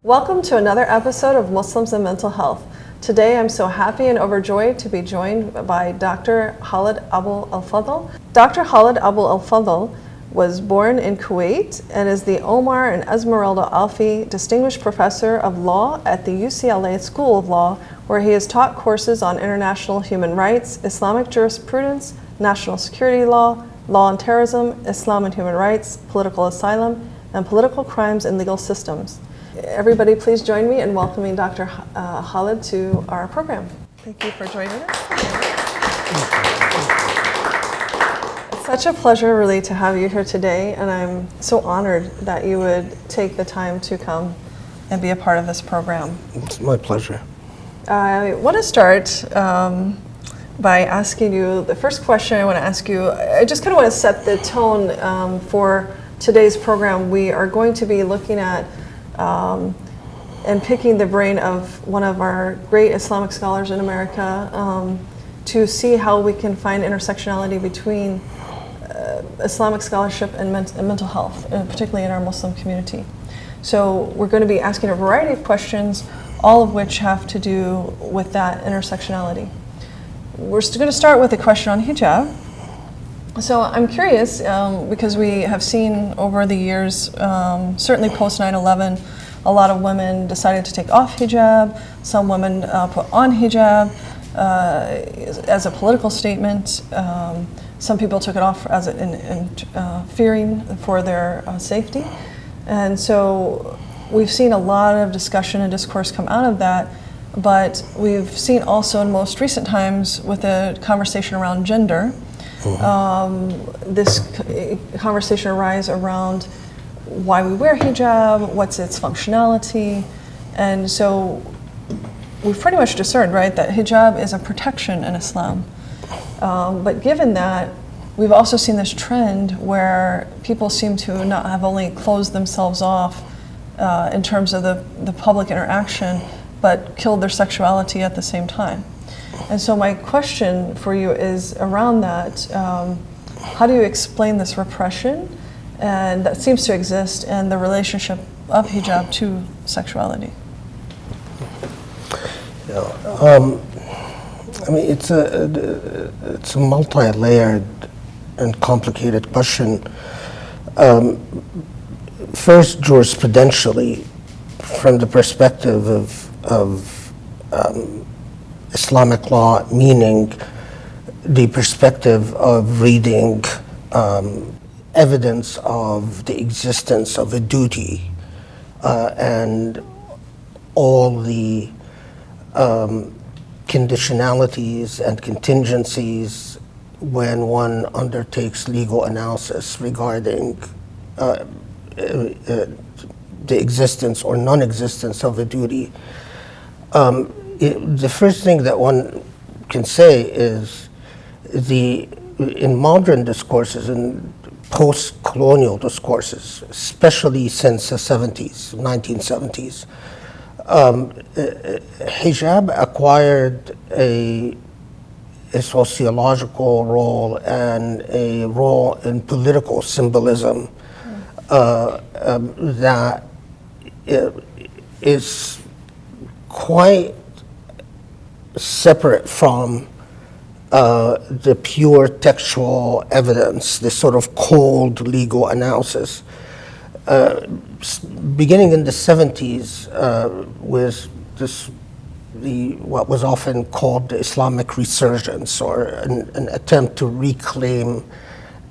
Welcome to another episode of Muslims and Mental Health. Today I'm so happy and overjoyed to be joined by Dr. Khaled Abou El Fadl. Dr. Khaled Abou El Fadl was born in Kuwait and is the Omar and Esmeralda Alfi Distinguished Professor of Law at the UCLA School of Law, where he has taught courses on international human rights, Islamic jurisprudence, national security law, law and terrorism, Islam and human rights, political asylum, and political crimes and legal systems. Everybody please join me in welcoming Dr. Khaled to our program. Thank you for joining us. It's such a pleasure really to have you here today, and I'm so honored that you would take the time to come and be a part of this program. It's my pleasure. I want to start by asking you, the first question I want to ask you, I just kind of want to set the tone for today's program. We are going to be looking at and picking the brain of one of our great Islamic scholars in America to see how we can find intersectionality between Islamic scholarship and mental health, particularly in our Muslim community. So we're going to be asking a variety of questions, all of which have to do with that intersectionality. We're going to start with a question on hijab. So I'm curious, because we have seen over the years, certainly post 9/11, a lot of women decided to take off hijab. Some women put on hijab as a political statement. Some people took it off as fearing for their safety. And so we've seen a lot of discussion and discourse come out of that. But we've seen also in most recent times with the conversation around gender, this conversation arise around why we wear hijab, what's its functionality, and so we've pretty much discerned, right, that hijab is a protection in Islam. But given that, we've also seen this trend where people seem to not have only closed themselves off in terms of the public interaction, but killed their sexuality at the same time. And so my question for you is around that, how do you explain this repression and that seems to exist and the relationship of hijab to sexuality? I mean, it's a multi-layered and complicated question. First, jurisprudentially, from the perspective of Islamic law, meaning the perspective of reading evidence of the existence of a duty and all the conditionalities and contingencies when one undertakes legal analysis regarding the existence or non-existence of a duty. The first thing that one can say is in modern discourses and post-colonial discourses, especially since the 1970s, hijab acquired a sociological role and a role in political symbolism that is quite separate from the pure textual evidence, this sort of cold legal analysis. Beginning in the 70s with what was often called the Islamic resurgence, or an attempt to reclaim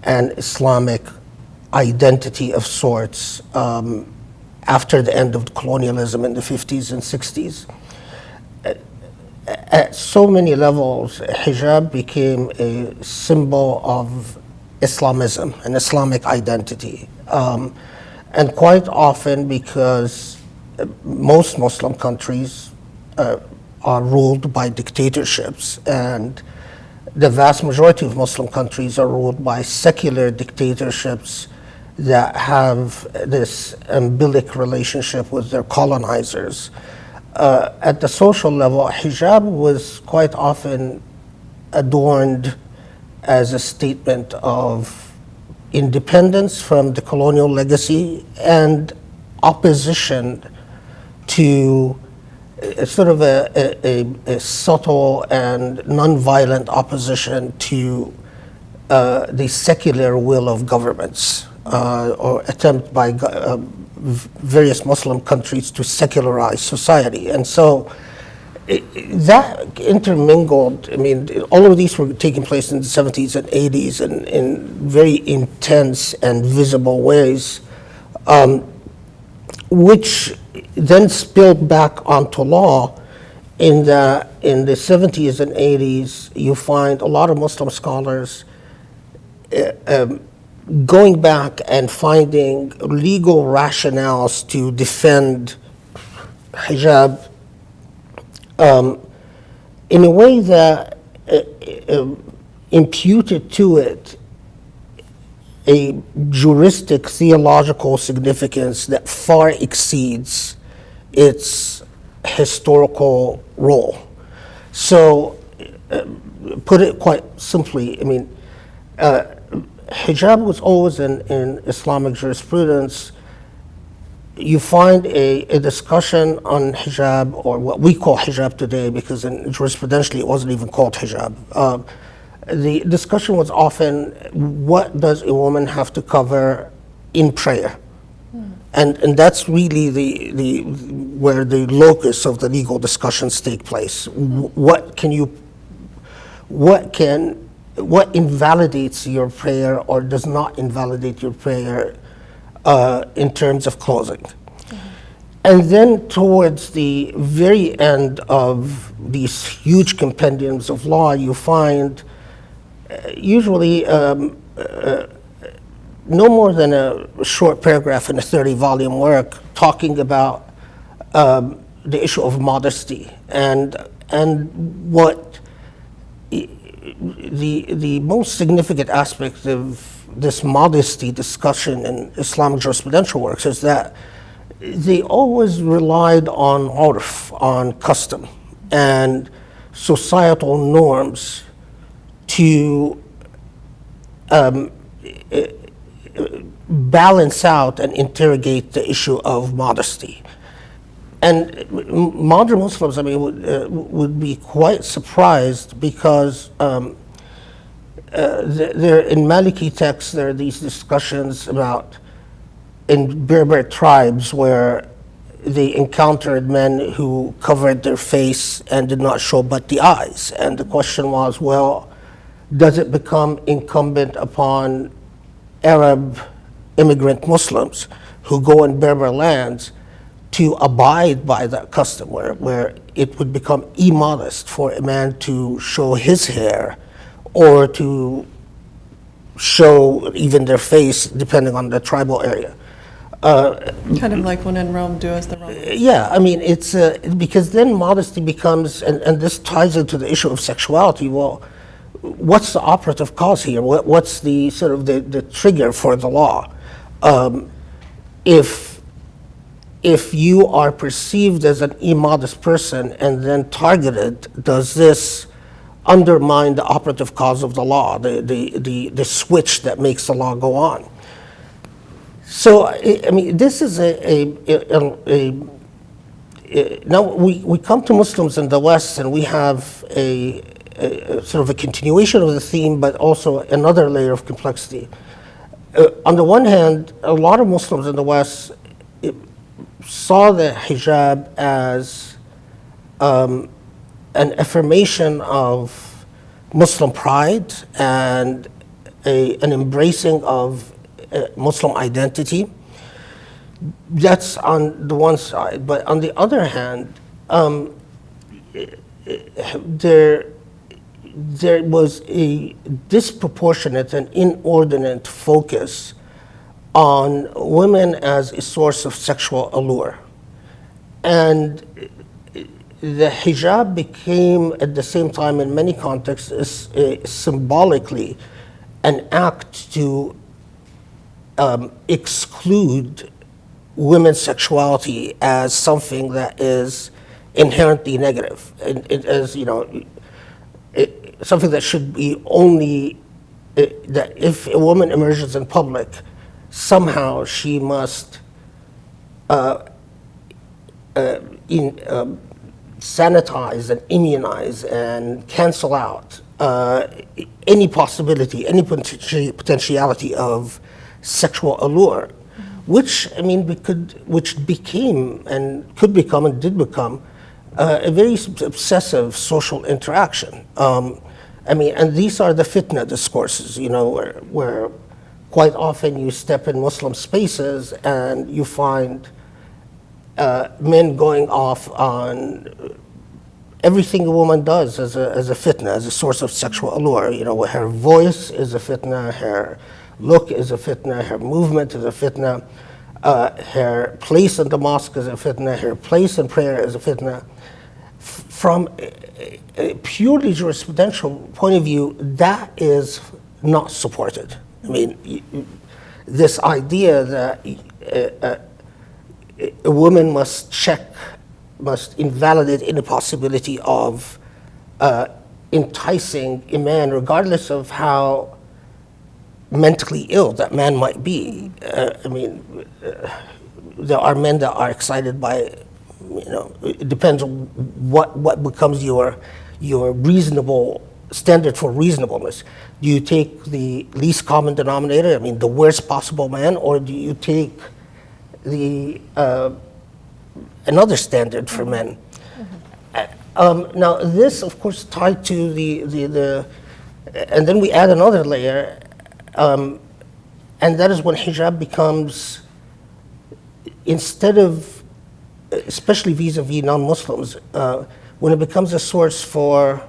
an Islamic identity of sorts after the end of colonialism in the 50s and 60s. At so many levels, hijab became a symbol of Islamism, an Islamic identity. And quite often, because most Muslim countries are ruled by dictatorships, and the vast majority of Muslim countries are ruled by secular dictatorships that have this umbilic relationship with their colonizers. At the social level, hijab was quite often adorned as a statement of independence from the colonial legacy and opposition to sort of a subtle and nonviolent opposition to the secular will of governments, or attempt by various Muslim countries to secularize society. And so that intermingled, I mean, all of these were taking place in the 70s and 80s in very intense and visible ways, which then spilled back onto law. In the 70s and 80s, you find a lot of Muslim scholars going back and finding legal rationales to defend hijab in a way that imputed to it a juristic theological significance that far exceeds its historical role. So, put it quite simply, I mean, hijab was always in Islamic jurisprudence. You find a discussion on hijab, or what we call hijab today, because jurisprudentially it wasn't even called hijab. The discussion was often, what does a woman have to cover in prayer? And that's really where the locus of the legal discussions take place. What invalidates your prayer or does not invalidate your prayer in terms of closing? And then towards the very end of these huge compendiums of law, you find usually no more than a short paragraph in a 30-volume work talking about the issue of modesty and what the most significant aspect of this modesty discussion in Islamic jurisprudential works is that they always relied on urf, on custom and societal norms to balance out and interrogate the issue of modesty. And modern Muslims, I mean, would be quite surprised because there in Maliki texts, there are these discussions about in Berber tribes where they encountered men who covered their face and did not show but the eyes. And the question was, well, does it become incumbent upon Arab immigrant Muslims who go in Berber lands to abide by that custom where it would become immodest for a man to show his hair or to show even their face depending on the tribal area? Kind of like when in Rome, do as the Romans. Yeah, I mean, it's because then modesty becomes, and this ties into the issue of sexuality. Well, what's the operative cause here? What's the sort of the trigger for the law? If you are perceived as an immodest person and then targeted, does this undermine the operative cause of the law, the switch that makes the law go on? So, I mean, this is now we come to Muslims in the West and we have a sort of a continuation of the theme, but also another layer of complexity. On the one hand, a lot of Muslims in the West saw the hijab as an affirmation of Muslim pride and an embracing of Muslim identity. That's on the one side. But on the other hand, there was a disproportionate and inordinate focus on women as a source of sexual allure. And the hijab became, at the same time, in many contexts, symbolically an act to exclude women's sexuality as something that is inherently negative, and as you know, something that should be only that if a woman emerges in public, somehow she must sanitize and immunize and cancel out any possibility, any potentiality of sexual allure, which which became and could become and did become a very obsessive social interaction. And these are the fitna discourses, where quite often you step in Muslim spaces and you find men going off on everything a woman does as a fitna, as a source of sexual allure. Her voice is a fitna, her look is a fitna, her movement is a fitna, her place in the mosque is a fitna, her place in prayer is a fitna. From a purely jurisprudential point of view, that is not supported. This idea that a woman must invalidate any possibility of enticing a man, regardless of how mentally ill that man might be. There are men that are excited by, it depends on what becomes your reasonable standard for reasonableness. Do you take the least common denominator, the worst possible man, or do you take the another standard for men? Now this, of course, tied to the and then we add another layer, and that is when hijab becomes, instead of, especially vis-a-vis non-Muslims, when it becomes a source for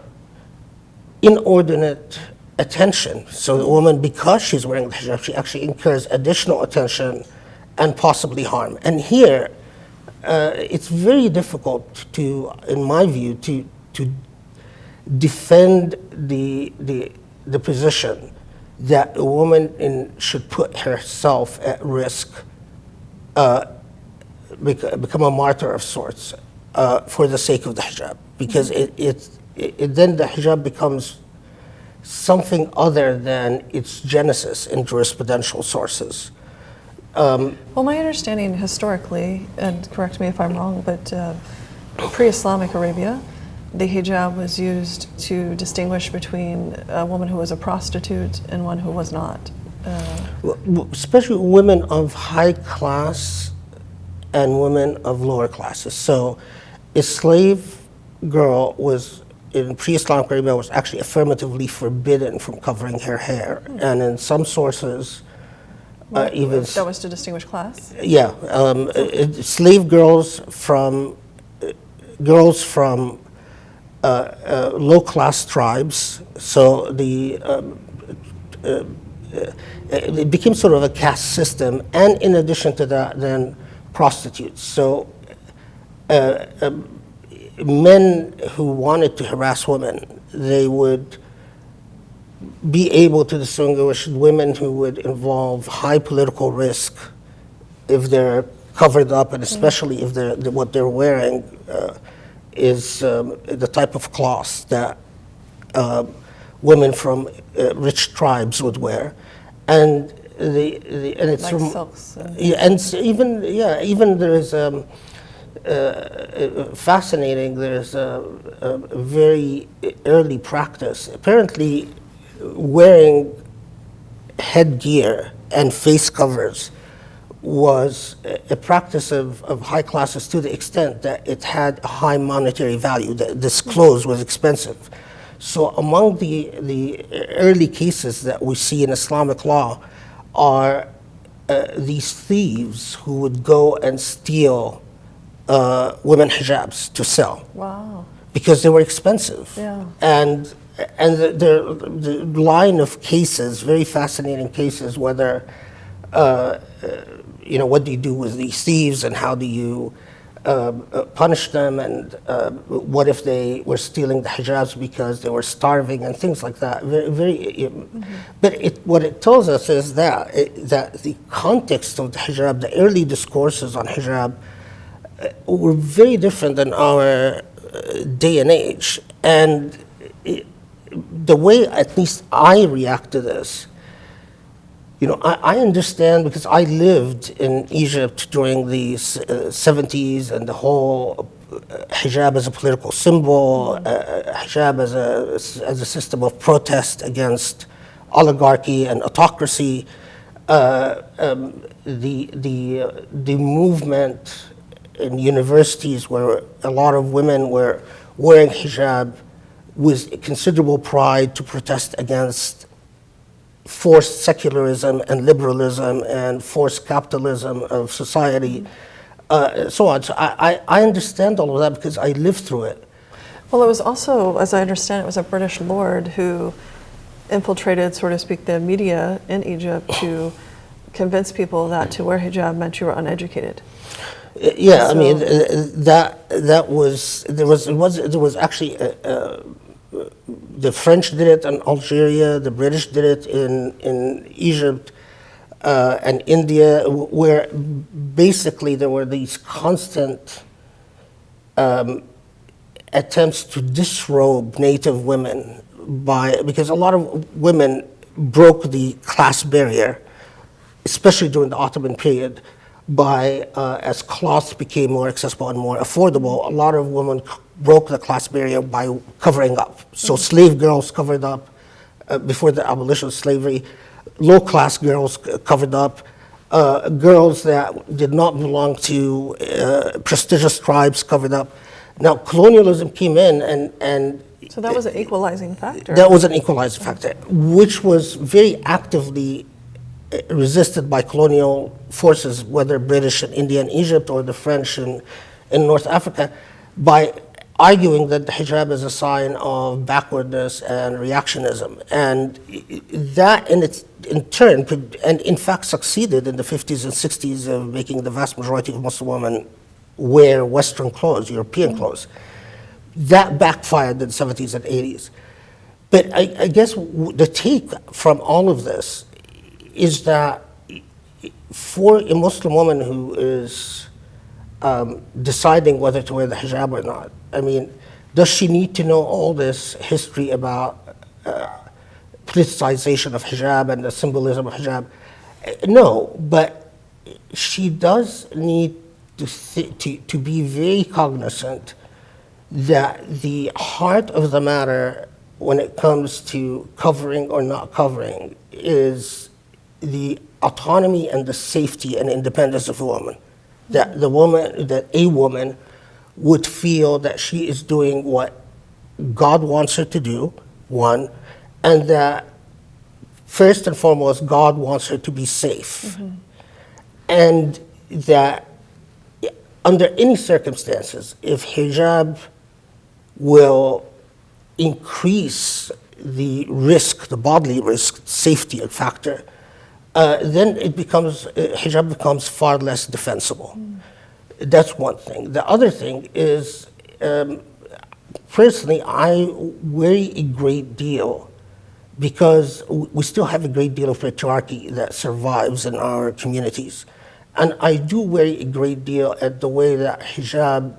inordinate attention. So the woman, because she's wearing the hijab, she actually incurs additional attention and possibly harm. And here, it's very difficult to, in my view, to defend the position that a woman should put herself at risk, become a martyr of sorts, for the sake of the hijab, because then the hijab becomes something other than its genesis in jurisprudential sources. Well, my understanding historically, and correct me if I'm wrong, but pre-Islamic Arabia, the hijab was used to distinguish between a woman who was a prostitute and one who was not. Especially women of high class and women of lower classes. So a slave girl was, in pre-Islamic Arabia, was actually affirmatively forbidden from covering her hair. And in some sources, even... That was to distinguish class? Yeah. Slave girls from low-class tribes. So it became sort of a caste system. And in addition to that, then prostitutes. So men who wanted to harass women, they would be able to distinguish women who would involve high political risk if they're covered up, and especially if what they're wearing is the type of cloth that women from rich tribes would wear, and it's like silks. Even there is fascinating. There's a very early practice. Apparently, wearing headgear and face covers was a practice of high classes to the extent that it had a high monetary value. This clothes was expensive. So among the early cases that we see in Islamic law are these thieves who would go and steal women hijabs to sell. Wow. Because they were expensive. Yeah. And the line of cases, very fascinating cases, whether, what do you do with these thieves and how do you punish them, and what if they were stealing the hijabs because they were starving and things like that. But what it tells us is that the context of the hijab, the early discourses on hijab, were very different than our day and age. And the way at least I react to this I understand because I lived in Egypt during the 70s and the whole hijab as a political symbol, hijab as a system of protest against oligarchy and autocracy. The movement in universities where a lot of women were wearing hijab with considerable pride to protest against forced secularism and liberalism and forced capitalism of society, so on. So I understand all of that because I lived through it. Well, it was also, as I understand it, was a British lord who infiltrated, so to speak, the media in Egypt to convince people that to wear hijab meant you were uneducated. Yeah, so, I mean there was actually the French did it in Algeria, the British did it in Egypt and India, where basically there were these constant attempts to disrobe native women because a lot of women broke the class barrier, especially during the Ottoman period, as cloths became more accessible and more affordable, a lot of women broke the class barrier by covering up. So slave girls covered up before the abolition of slavery, low-class girls covered up, girls that did not belong to prestigious tribes covered up. Now, colonialism came in and so that was an equalizing factor. That was an equalizing factor, which was very actively resisted by colonial forces, whether British in India and Egypt or the French in North Africa, by arguing that the hijab is a sign of backwardness and reactionism. And that in turn could, and in fact succeeded in the 50s and 60s of making the vast majority of Muslim women wear Western clothes, European clothes. That backfired in the 70s and 80s. But I guess the take from all of this is that for a Muslim woman who is deciding whether to wear the hijab or not, I mean, does she need to know all this history about politicization of hijab and the symbolism of hijab? No, but she does need to be very cognizant that the heart of the matter when it comes to covering or not covering is the autonomy and the safety and independence of a woman. That a woman would feel that she is doing what God wants her to do, one, and that first and foremost, God wants her to be safe. And that under any circumstances, if hijab will increase the risk, the bodily risk, safety factor, then hijab becomes far less defensible. That's one thing. The other thing is, personally, I worry a great deal because we still have a great deal of patriarchy that survives in our communities. And I do worry a great deal at the way that hijab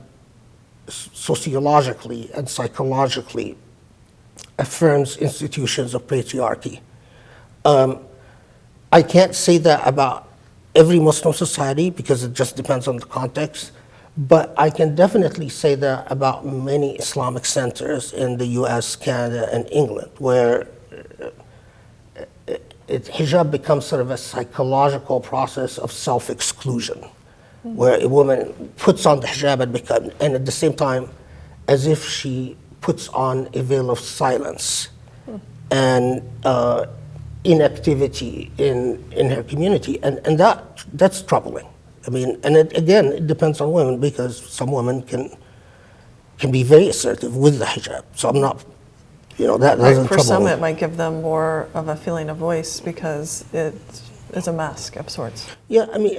sociologically and psychologically affirms institutions of patriarchy. I can't say that about every Muslim society because it just depends on the context, but I can definitely say that about many Islamic centers in the US, Canada, and England, where hijab becomes sort of a psychological process of self-exclusion, where a woman puts on the hijab and at the same time, as if she puts on a veil of silence and inactivity in her community, and that's troubling. I mean, and it depends on women because some women can be very assertive with the hijab. So I'm not, that doesn't trouble me. For some, it might give them more of a feeling of voice because it is a mask of sorts. Yeah, I mean,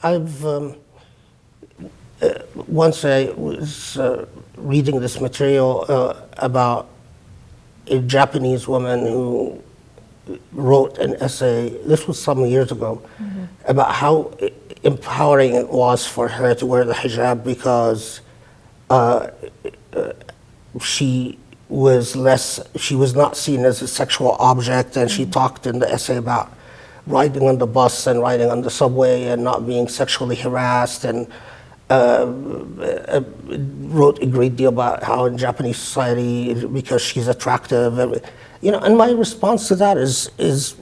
I've once I was reading this material about a Japanese woman who wrote an essay, this was some years ago, about how empowering it was for her to wear the hijab because she she was not seen as a sexual object, and she talked in the essay about riding on the bus and riding on the subway and not being sexually harassed, and wrote a great deal about how in Japanese society, because she's attractive, and my response to that is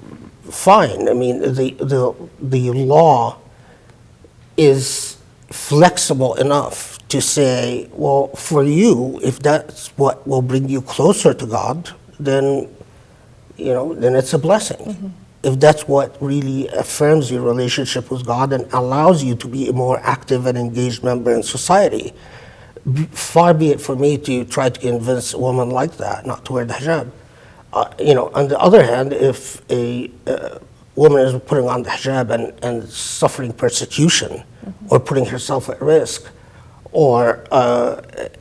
fine. I mean, the law is flexible enough to say, well, for you, if that's what will bring you closer to God, then it's a blessing. If that's what really affirms your relationship with God and allows you to be a more active and engaged member in society, far be it for me to try to convince a woman like that not to wear the hijab. On the other hand, if a woman is putting on the hijab and suffering persecution, or putting herself at risk, or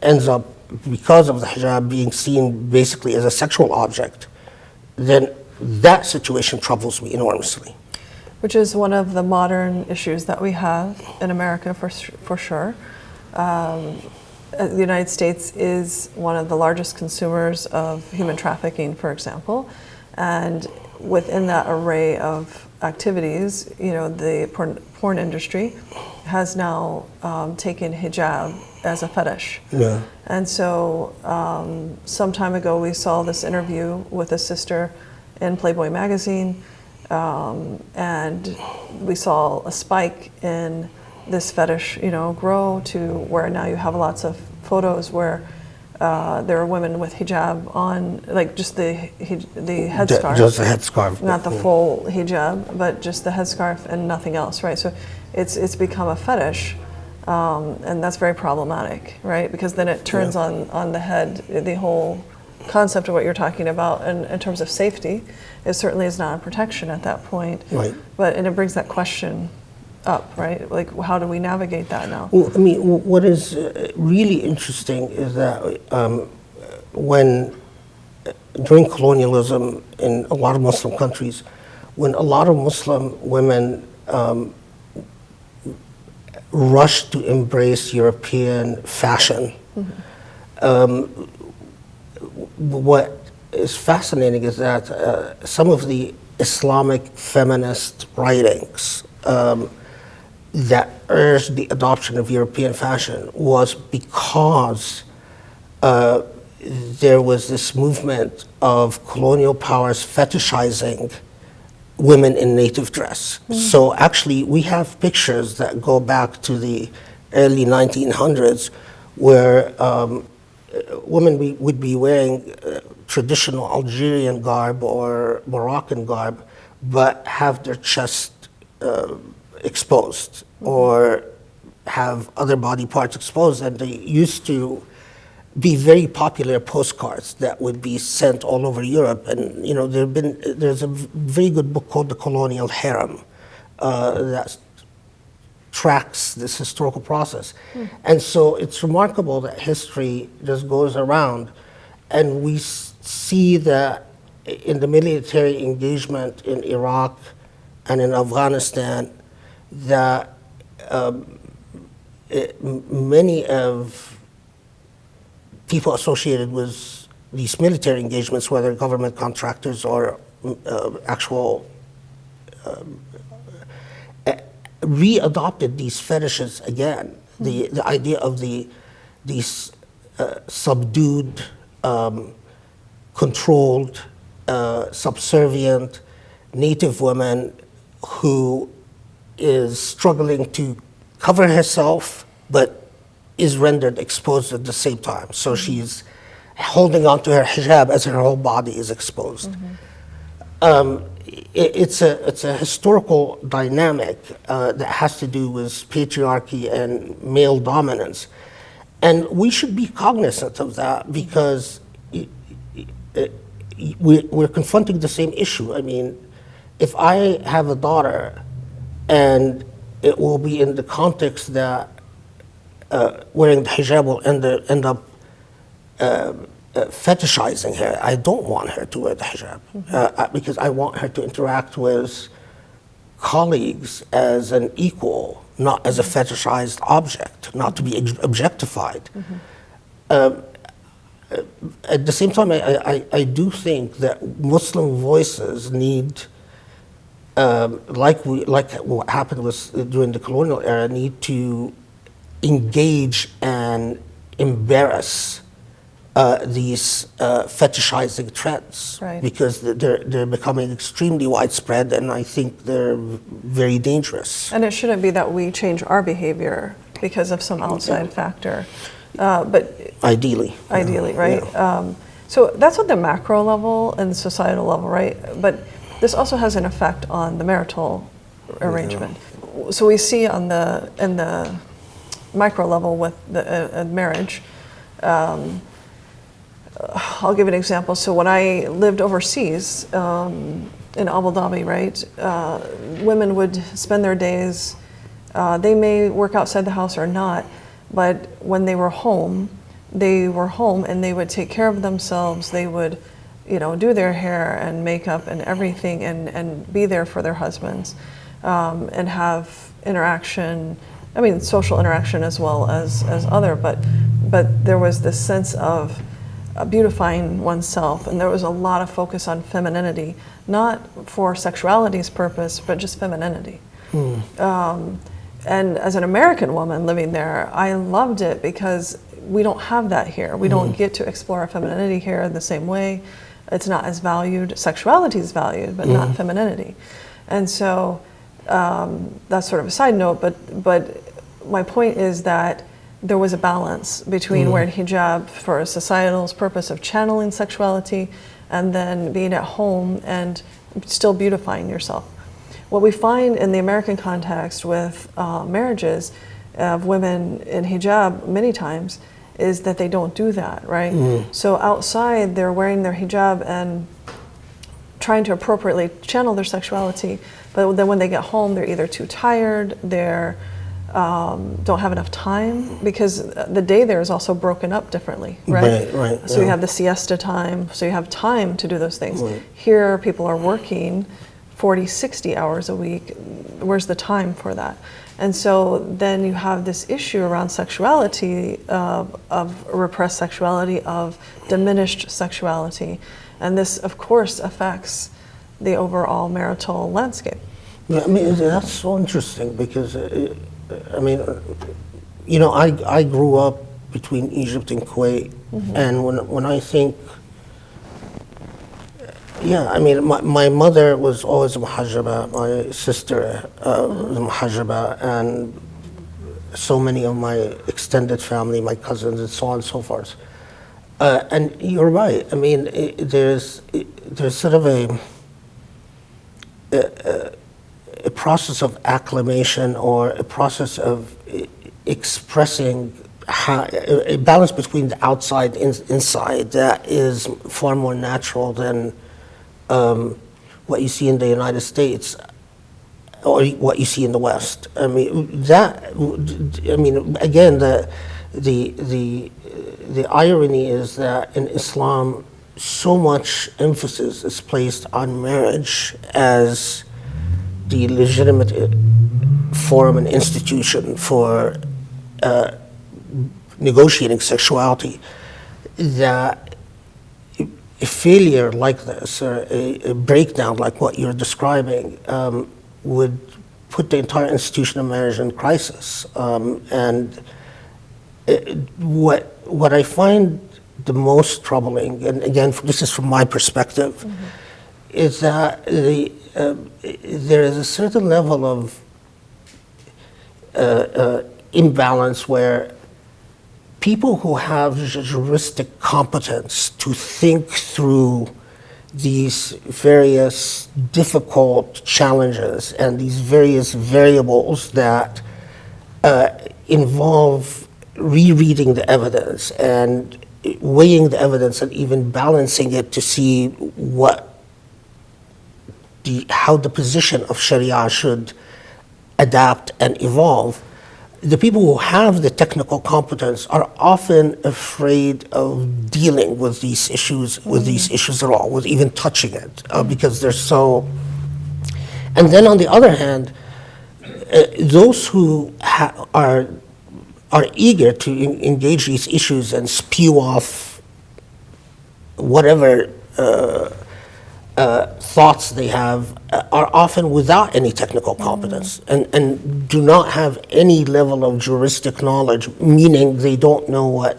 ends up, because of the hijab, being seen basically as a sexual object, then that situation troubles me enormously. Which is one of the modern issues that we have in America for sure. The United States is one of the largest consumers of human trafficking, for example, and within that array of activities, the porn industry has now taken hijab as a fetish. Yeah. And so some time ago we saw this interview with a sister in Playboy magazine, and we saw a spike in this fetish, grow to where now you have lots of photos where there are women with hijab on, like just the headscarf. Just the headscarf. Not the full hijab, but just the headscarf and nothing else, right? So it's become a fetish, and that's very problematic, right? Because then it turns on the head the whole concept of what you're talking about, and in terms of safety, it certainly is not a protection at that point. Right. And it brings that question up, right? Like, how do we navigate that now? Well, I mean, what is really interesting is that during colonialism in a lot of Muslim countries, when a lot of Muslim women rushed to embrace European fashion, what is fascinating is that some of the Islamic feminist writings that urged the adoption of European fashion was because there was this movement of colonial powers fetishizing women in native dress. So actually we have pictures that go back to the early 1900s where women would be wearing traditional Algerian garb or Moroccan garb, but have their chest exposed or have other body parts exposed, and they used to be very popular postcards that would be sent all over Europe. And there's a very good book called The Colonial Harem that tracks this historical process. And so it's remarkable that history just goes around, and we see that in the military engagement in Iraq and in Afghanistan, that many of people associated with these military engagements, whether government contractors or actual readopted these fetishes again. The idea of these subdued, controlled, subservient native women who is struggling to cover herself but is rendered exposed at the same time. So she's holding on to her hijab as her whole body is exposed. It's a historical dynamic that has to do with patriarchy and male dominance. And we should be cognizant of that because we're confronting the same issue. I mean, if I have a daughter and it will be in the context that wearing the hijab will end up fetishizing her, I don't want her to wear the hijab because I want her to interact with colleagues as an equal, not as a fetishized object, not to be objectified. at the same time, I do think that Muslim voices need, like what happened during the colonial era, need to engage and embarrass these fetishizing trends, Right. because they're becoming extremely widespread, and I think they're very dangerous. And it shouldn't be that we change our behavior because of some outside factor, but Ideally. right? Yeah. So that's at the macro level and societal level, right? But this also has an effect on the marital arrangement. So we see in the micro level with the marriage. I'll give an example. So when I lived overseas in Abu Dhabi, right, women would spend their days, they may work outside the house or not, but when they were home and they would take care of themselves. They would, do their hair and makeup and everything and be there for their husbands and have interaction, social interaction as well as other, but there was this sense of beautifying oneself, and there was a lot of focus on femininity, not for sexuality's purpose, but just femininity. And as an American woman living there, I loved it because we don't have that here. We don't get to explore our femininity here in the same way. It's not as valued. Sexuality is valued, but not femininity. And so that's sort of a side note, but my point is that there was a balance between wearing hijab for a societal's purpose of channeling sexuality and then being at home and still beautifying yourself. What we find in the American context with marriages of women in hijab many times is that they don't do that, right? So outside they're wearing their hijab and trying to appropriately channel their sexuality, but then when they get home they're either too tired, they're don't have enough time, because the day there is also broken up differently, right? Right. So you have the siesta time, so you have time to do those things. Here, people are working 40, 60 hours a week. Where's the time for that? And so then you have this issue around sexuality, of repressed sexuality, of diminished sexuality. And this, of course, affects the overall marital landscape. Yeah, that's so interesting because, I grew up between Egypt and Kuwait, and when I think, my mother was always muhajjaba, my sister was muhajjaba, and so many of my extended family, my cousins, and so on and so forth. And you're right. There's sort of a process of acclimation, or a process of expressing a balance between the outside and inside that is far more natural than what you see in the United States or what you see in the West. Again, the irony is that in Islam, so much emphasis is placed on marriage as the legitimate forum and institution for negotiating sexuality, that a failure like this, or a breakdown like what you're describing, would put the entire institution of marriage in crisis. And what I find the most troubling, and again, this is from my perspective, is that there is a certain level of imbalance where people who have juristic competence to think through these various difficult challenges and these various variables that involve rereading the evidence and weighing the evidence and even balancing it to see how the position of Sharia should adapt and evolve. The people who have the technical competence are often afraid of dealing with these issues at all, with even touching it, because they're so. And then on the other hand, those who are eager to engage these issues and spew off whatever thoughts they have are often without any technical competence and do not have any level of juristic knowledge, meaning they don't know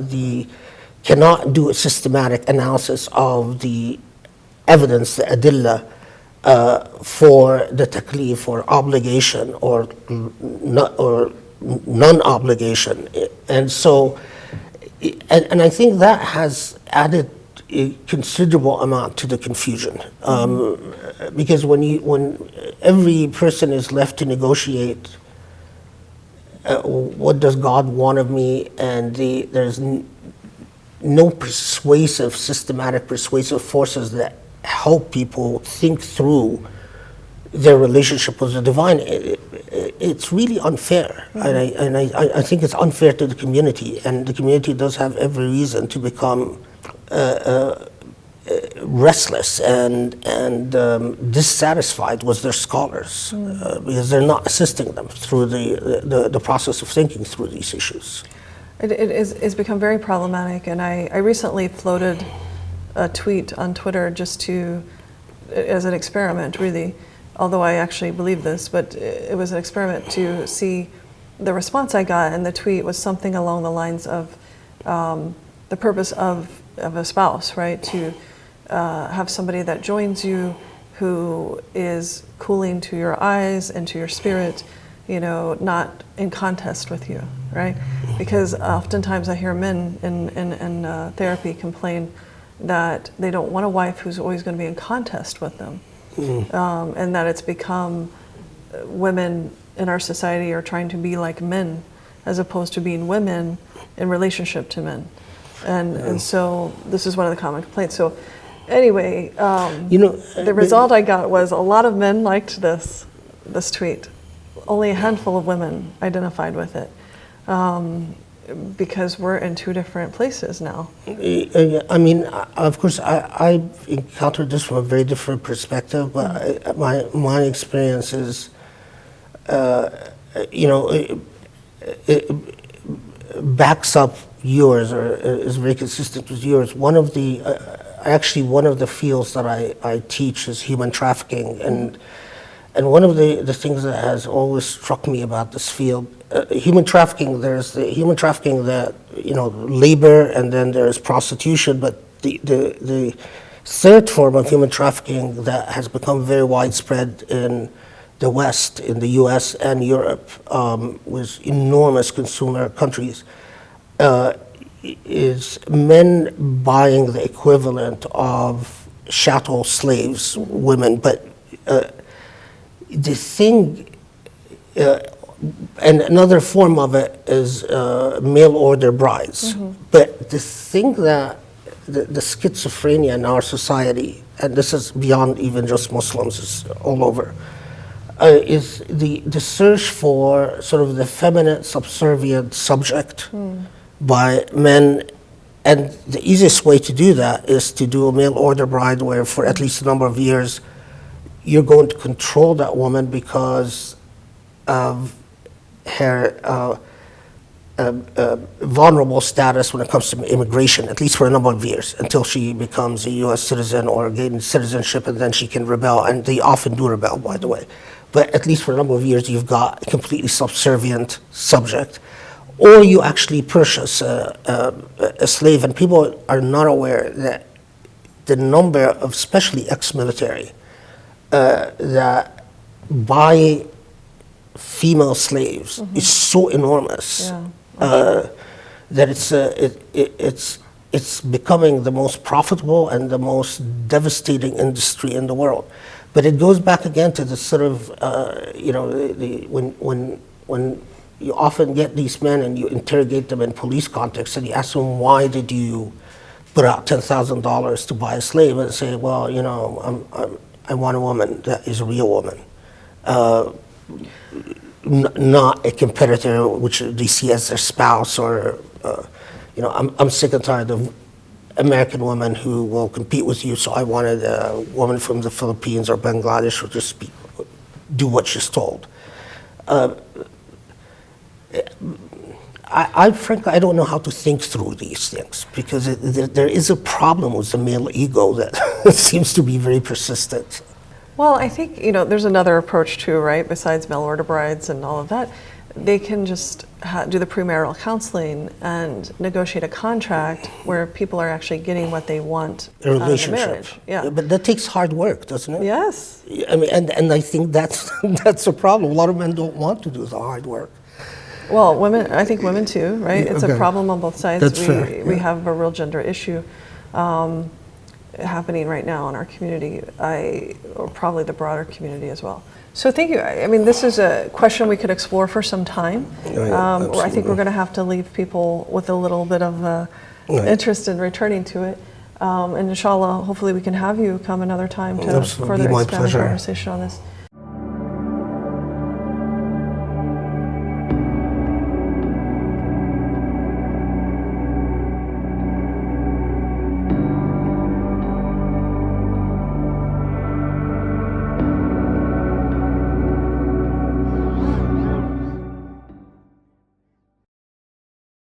cannot do a systematic analysis of the evidence, the adilla, for the taklif or obligation or non-obligation. And so, and I think that has added a considerable amount to the confusion, because when every person is left to negotiate what does God want of me, and there's no systematic persuasive forces that help people think through their relationship with the divine, it's really unfair. And I think it's unfair to the community, and the community does have every reason to become restless and dissatisfied with their scholars, because they're not assisting them through the process of thinking through these issues. It's become very problematic, and I recently floated a tweet on Twitter just as an experiment, really, although I actually believe this, but it was an experiment to see the response I got, and the tweet was something along the lines of the purpose of a spouse, right? To have somebody that joins you who is cooling to your eyes and to your spirit, not in contest with you, right? Because oftentimes I hear men in therapy complain that they don't want a wife who's always going to be in contest with them, and that it's become women in our society are trying to be like men as opposed to being women in relationship to men, and so this is one of the common complaints. So anyway, the result I got was a lot of men liked this tweet. Only a handful of women identified with it. Because we're in two different places now. I mean, of course, I've encountered this from a very different perspective, but my experience is, it backs up yours, or is very consistent with yours. One of the fields that I teach is human trafficking, and one of the things that has always struck me about this field, human trafficking, there's the human trafficking that, labor, and then there's prostitution, but the third form of human trafficking that has become very widespread in the West, in the US and Europe, with enormous consumer countries, is men buying the equivalent of chattel slaves, women, but the thing, and another form of it is mail order brides. But the thing that the schizophrenia in our society, and this is beyond even just Muslims, it's all over, is the search for sort of the feminine subservient subject by men. And the easiest way to do that is to do a mail order bride where for at least a number of years you're going to control that woman because of her vulnerable status when it comes to immigration, at least for a number of years, until she becomes a U.S. citizen or gains citizenship, and then she can rebel, and they often do rebel, by the way. But at least for a number of years, you've got a completely subservient subject. Or you actually purchase a slave, and people are not aware that the number of, especially ex-military, that buy female slaves is so enormous that it's becoming the most profitable and the most devastating industry in the world. But it goes back again to the sort of when you often get these men and you interrogate them in police context and you ask them, why did you put out $10,000 to buy a slave, and say, well, I want a woman that is a real woman, not a competitor which they see as their spouse, or I'm sick and tired of American women who will compete with you, so I wanted a woman from the Philippines or Bangladesh who just do what she's told. I frankly, I don't know how to think through these things because there is a problem with the male ego that seems to be very persistent. Well, I think, there's another approach too, right? Besides mail order brides and all of that, they can just do the premarital counseling and negotiate a contract where people are actually getting what they want A out of the relationship. marriage. Yeah. But that takes hard work, doesn't it? Yes. I mean, and I think that's a problem. A lot of men don't want to do the hard work. Well, I think women too, right? It's Okay. a problem on both sides. That's fair. We have a real gender issue happening right now in our community, or probably the broader community as well. So thank you. I mean, this is a question we could explore for some time. I think we're going to have to leave people with a little bit of interest in returning to it. And inshallah, hopefully we can have you come another time to Absolutely. further My expand the pleasure. conversation on this.